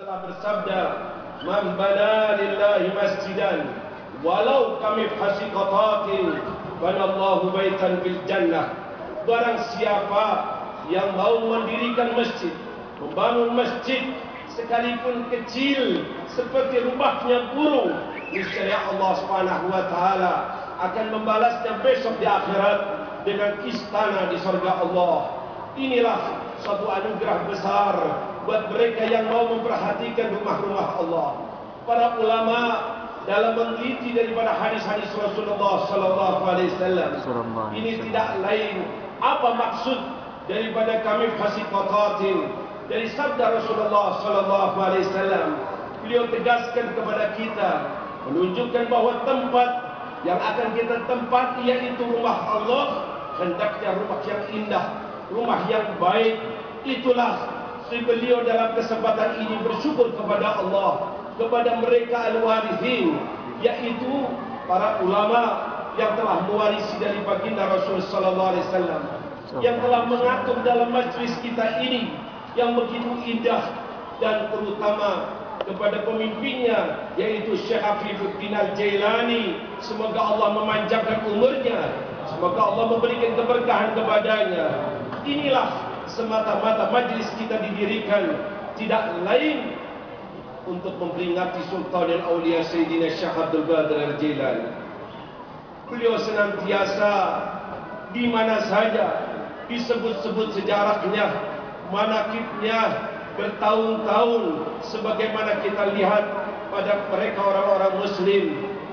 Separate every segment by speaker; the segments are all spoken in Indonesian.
Speaker 1: telah bersabda, "Man bana lillahi masjidan walau kami fasiqatatin banallahu baitan bil jannah." Barang siapa yang mau mendirikan masjid, membangun masjid sekalipun kecil seperti rumahnya burung, niscaya Allah Subhanahu wa taala akan membalasnya besok di akhirat dengan istana di surga Allah. Inilah suatu anugerah besar buat mereka yang mau memperhatikan rumah-rumah Allah. Para ulama dalam meneliti daripada hadis-hadis Rasulullah sallallahu alaihi wasallam, ini tidak lain apa maksud daripada kami fasiqatatin. Dari sabda Rasulullah sallallahu alaihi wasallam, beliau tegaskan kepada kita, menunjukkan bahawa tempat yang akan kita tempati yaitu rumah Allah, hendaknya rumah yang indah, rumah yang baik. Itulah beliau dalam kesempatan ini bersyukur kepada Allah, kepada mereka al-warithin, yaitu para ulama yang telah mewarisi dari baginda Rasul sallallahu alaihi wasallam, yang telah mengatur dalam majlis kita ini yang begitu indah, dan terutama kepada pemimpinnya yaitu Syekh Afifuddin Al-Jailani. Semoga Allah memanjangkan umurnya, semoga Allah memberikan keberkahan kepadanya. Inilah semata-mata majlis kita didirikan tidak lain untuk memperingati Sultanul Aulia Sayyidina Syekh Abdul Qadir Al-Jailani. Beliau senantiasa di mana saja disebut-sebut sejarahnya, manaqibnya bertahun-tahun, sebagaimana kita lihat pada mereka orang-orang muslim.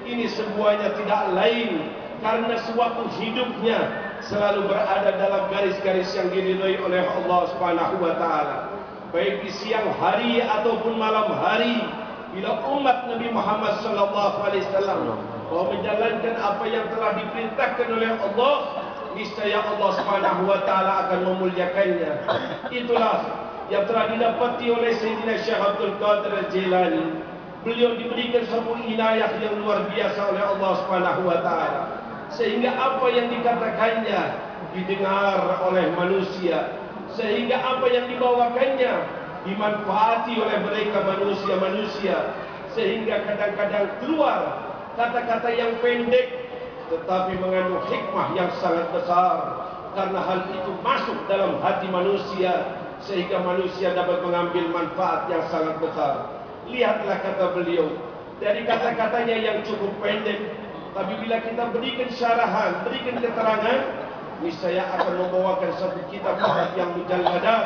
Speaker 1: Ini semuanya tidak lain karena sewaktu hidupnya selalu berada dalam garis-garis yang diridhai oleh Allah Subhanahu wa taala, baik di siang hari ataupun malam hari. Bila umat Nabi Muhammad sallallahu alaihi wasallam mau menjalankan apa yang telah diperintahkan oleh Allah, niscaya Allah Subhanahu wa taala akan memuliakannya. Itulah yang telah didapati oleh Sayyidina Syekh Abdul Qadir Al-Jailani. Beliau diberikan satu inayah yang luar biasa oleh Allah Subhanahu wa taala, sehingga apa yang dikatakannya didengar oleh manusia, sehingga apa yang dibawakannya dimanfaati oleh mereka manusia-manusia, sehingga kadang-kadang keluar kata-kata yang pendek tetapi mengandung hikmah yang sangat besar, karena hal itu masuk dalam hati manusia sehingga manusia dapat mengambil manfaat yang sangat besar. Lihatlah kata beliau, dari kata-katanya yang cukup pendek, tapi bila kita berikan syarahan, berikan keterangan, niscaya akan membawakan satu kitab yang mujalladat,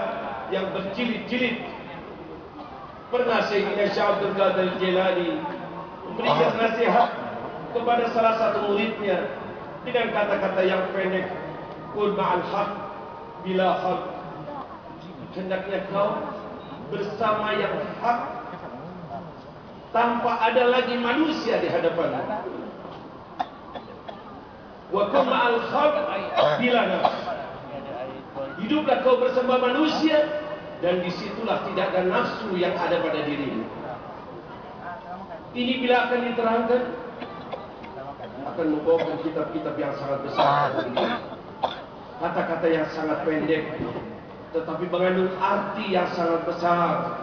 Speaker 1: yang berjilid-jilid. Pernah Sayyidina Syekh Abdul Qadir Jilani memberikan nasihat kepada salah satu muridnya dengan kata-kata yang pendek, "Kun ma'al haq bila haq." Hendaknya kau bersama yang hak tanpa ada lagi manusia di hadapanmu. Wa kun ma'al haq bila nafs. Hiduplah kau bersama manusia, dan disitulah tidak ada nafsu yang ada pada dirimu. Ini bila akan diterangkan, akan membawakan kitab-kitab yang sangat besar. Kata-kata yang sangat pendek, tetapi mengandung arti yang sangat besar.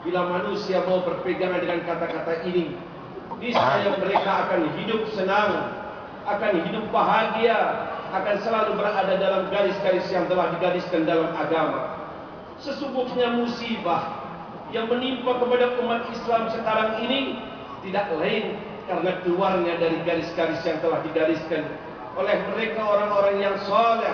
Speaker 1: Bila manusia mau berpegangan dengan kata-kata ini, niscaya mereka akan hidup senang, akan hidup bahagia, akan selalu berada dalam garis-garis yang telah digariskan dalam agama. Sesungguhnya musibah yang menimpa kepada umat Islam sekarang ini tidak lain karena keluarnya dari garis-garis yang telah digariskan oleh mereka orang-orang yang saleh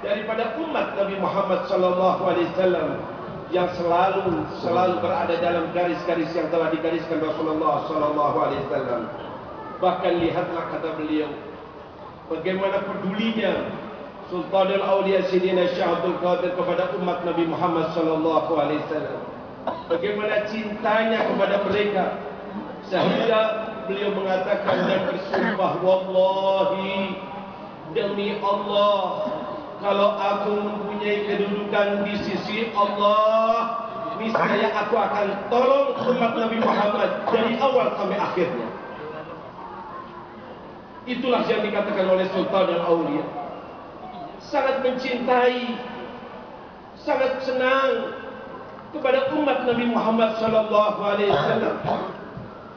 Speaker 1: daripada umat Nabi Muhammad sallallahu alaihi wasallam, yang selalu berada dalam garis-garis yang telah digariskan Rasulullah sallallahu alaihi wasallam. Bahkan lihatlah kata beliau, bagaimana pedulinya Sultanul Aulia Sayyidina Syekh Abdul Qadir kepada umat Nabi Muhammad sallallahu alaihi wasallam. Bagaimana cintanya kepada mereka, sehingga beliau mengatakan dan bersumpah, "Wallahi, demi Allah, kalau aku mempunyai kedudukan di sisi Allah, niscaya aku akan tolong umat Nabi Muhammad dari awal sampai akhirnya." Itulah yang dikatakan oleh Sultan Al-Aulia. Sangat mencintai, sangat senang kepada umat Nabi Muhammad sallallahu alaihi wasallam.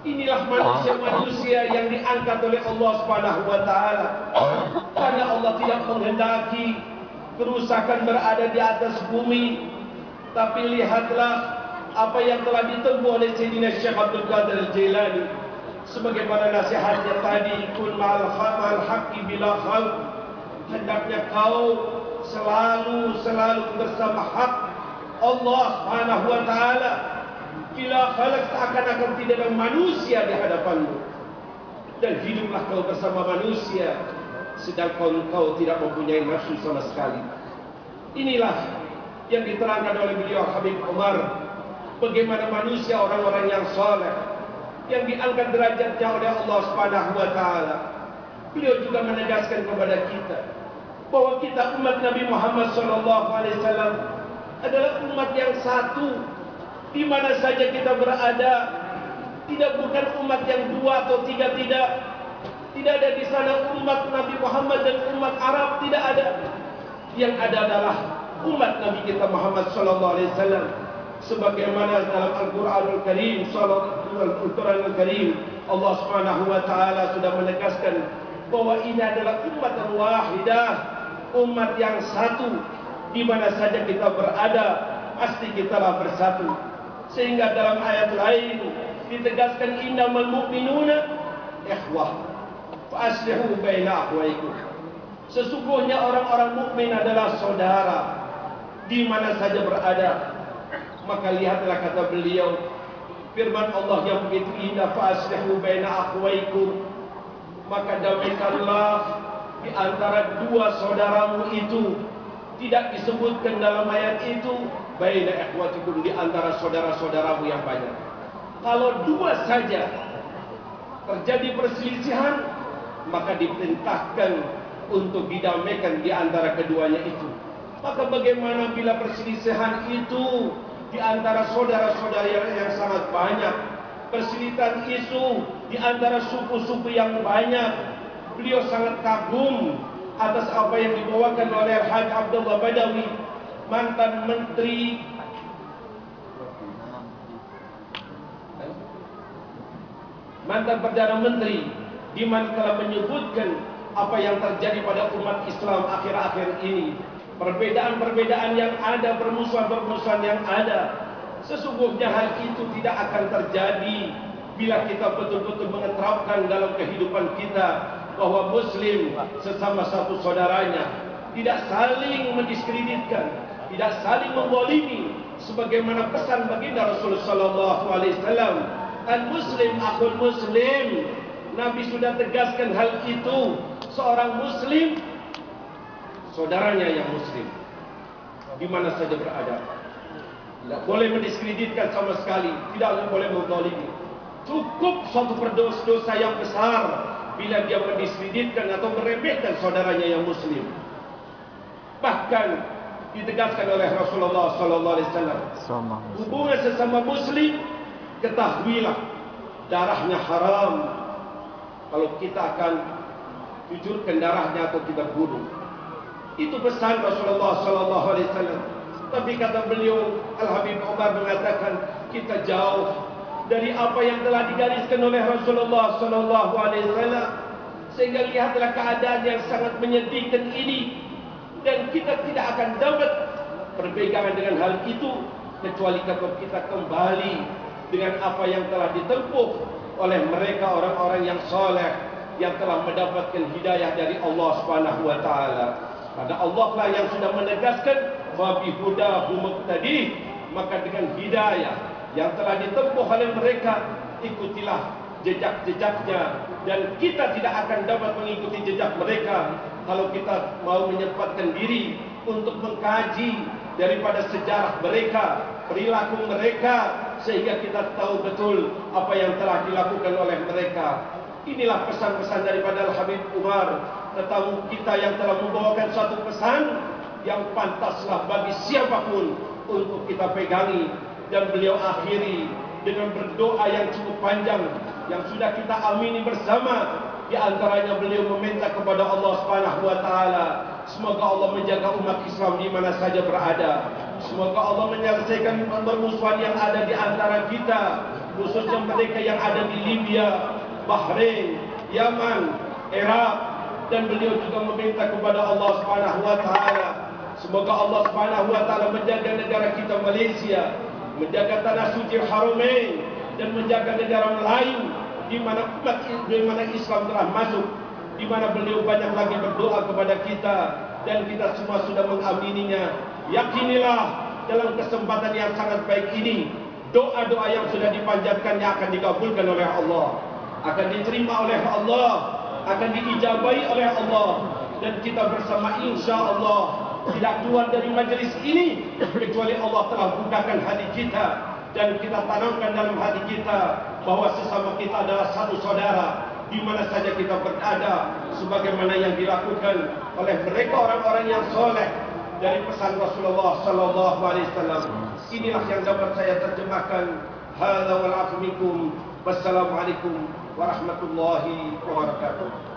Speaker 1: Inilah manusia-manusia yang diangkat oleh Allah Subhanahu wa taala. Karena Allah tidak menghendaki kerusakan berada di atas bumi. Tapi lihatlah apa yang telah ditempuh oleh Sayyidina Syekh Abdul Qadir Al-Jailani. Sebagaimana nasihatnya tadi, kun ma'al haqqi bila khalq. Hendaknya kau selalu bersama hak Allah Subhanahu wa taala. Bila khalaq, seakan-akan tidak ada manusia di hadapanmu. Dan hiduplah kau bersama manusia, sedangkan kau tidak mempunyai nafsu sama sekali. Inilah yang diterangkan oleh beliau Habib Umar. Bagaimana manusia orang-orang yang soleh, yang diangkat derajatnya oleh Allah Subhanahu wa taala. Beliau juga menegaskan kepada kita bahwa kita umat Nabi Muhammad SAW adalah umat yang satu. Di mana saja kita berada, tidak bukan umat yang dua atau tiga, tidak ada di sana umat Nabi Muhammad dan umat Arab, tidak ada. Yang ada adalah umat Nabi kita Muhammad sallallahu alaihi wasallam. Sebagaimana dalam Al-Qur'anul Karim, Al-Qur'anul Karim, Allah Subhanahu wa taala sudah menegaskan bahwa ini adalah umat yang wahidah, umat yang satu. Di mana saja kita berada, pasti kita lah bersatu. Sehingga dalam ayat lain ditegaskan innamal mu'minuna ikhwah fa aslihu baina akhwaykum. Sesungguhnya orang-orang mukmin adalah saudara di mana saja berada. Maka lihatlah kata beliau, firman Allah yang begitu indah, fa aslihu baina akhwaykum, maka damaikanlah di antara dua saudaramu itu. Tidak disebutkan dalam ayat itu baina ikhwatikum, di antara saudara-saudaramu yang banyak. Kalau dua saja terjadi perselisihan, maka diperintahkan untuk didamaikan di antara keduanya itu. Maka bagaimana bila perselisihan itu di antara saudara-saudara yang sangat banyak, perselisihan isu di antara suku-suku yang banyak. Beliau sangat kagum atas apa yang dibawakan oleh Al-Haj Abdullah Badawi, mantan menteri Perdana Menteri, di mana telah menyebutkan apa yang terjadi pada umat Islam akhir-akhir ini. Perbedaan-perbedaan yang ada, permusuhan-permusuhan yang ada. Sesungguhnya hal itu tidak akan terjadi bila kita betul-betul mengeterapkan dalam kehidupan kita bahwa Muslim sesama satu saudaranya, tidak saling mendiskreditkan, tidak saling membolimi, sebagaimana pesan baginda Rasulullah sallallahu alaihi wasallam, al-muslim akhul muslim. Nabi sudah tegaskan hal itu. Seorang muslim saudaranya yang muslim, di mana saja berada. Tidak boleh mendiskreditkan sama sekali, tidak boleh membolimi. Cukup suatu dosa yang besar bila dia mendiskreditkan atau meremehkan saudaranya yang muslim. Bahkan ditegaskan oleh Rasulullah sallallahu alaihi wasallam, hubungan sesama muslim, ketahuilah darahnya haram kalau kita akan jujurkan darahnya atau kita bunuh. Itu pesan Rasulullah sallallahu alaihi wasallam. Tapi kata beliau, Al-Habib Umar mengatakan, kita jauh dari apa yang telah digariskan oleh Rasulullah sallallahu alaihi wasallam. Sehingga lihatlah keadaan yang sangat menyedihkan ini, dan kita tidak akan dapat perbedaan dengan hal itu kecuali kalau kita kembali dengan apa yang telah ditempuh oleh mereka orang-orang yang saleh, yang telah mendapatkan hidayah dari Allah Subhanahu wa taala. Karena Allah lah yang sudah menegaskan wa bihudahu muqtadi, maka dengan hidayah yang telah ditempuh oleh mereka, ikutilah jejak-jejaknya. Dan kita tidak akan dapat mengikuti jejak mereka kalau kita mau menyempatkan diri untuk mengkaji daripada sejarah mereka, perilaku mereka, sehingga kita tahu betul apa yang telah dilakukan oleh mereka. Inilah pesan-pesan daripada Al-Habib Umar tentang kita yang telah membawakan suatu pesan yang pantaslah bagi siapapun untuk kita pegangi. Dan beliau akhiri dengan berdoa yang cukup panjang yang sudah kita amini bersama. Di antaranya beliau meminta kepada Allah Subhanahu wa taala, semoga Allah menjaga umat Islam di mana saja berada. Semoga Allah menyelesaikan permusuhan yang ada di antara kita, khususnya mereka yang ada di Libya, Bahrain, Yaman, Iraq, dan beliau juga meminta kepada Allah Subhanahu wa taala semoga Allah Subhanahu wa taala menjaga negara kita Malaysia, menjaga tanah suci Haramain, dan menjaga negara Melayu di mana Islam telah masuk, di mana beliau banyak lagi berdoa kepada kita dan kita semua sudah mengamininya. Yakinilah dalam kesempatan yang sangat baik ini, doa-doa yang sudah dipanjatkan yang akan dikabulkan oleh Allah, akan diterima oleh Allah, akan diijabahi oleh Allah, dan kita bersama insya Allah tidak keluar dari majlis ini kecuali Allah telah bukakan hati kita dan kita tanamkan dalam hati kita bahwa sesama kita adalah satu saudara di mana saja kita berada, sebagaimana yang dilakukan oleh mereka orang-orang yang soleh dari pesan Rasulullah sallallahu alaihi wasallam. Inilah yang dapat saya terjemahkan. Hadza wal afu minkum. Wassalamualaikum warahmatullahi wabarakatuh.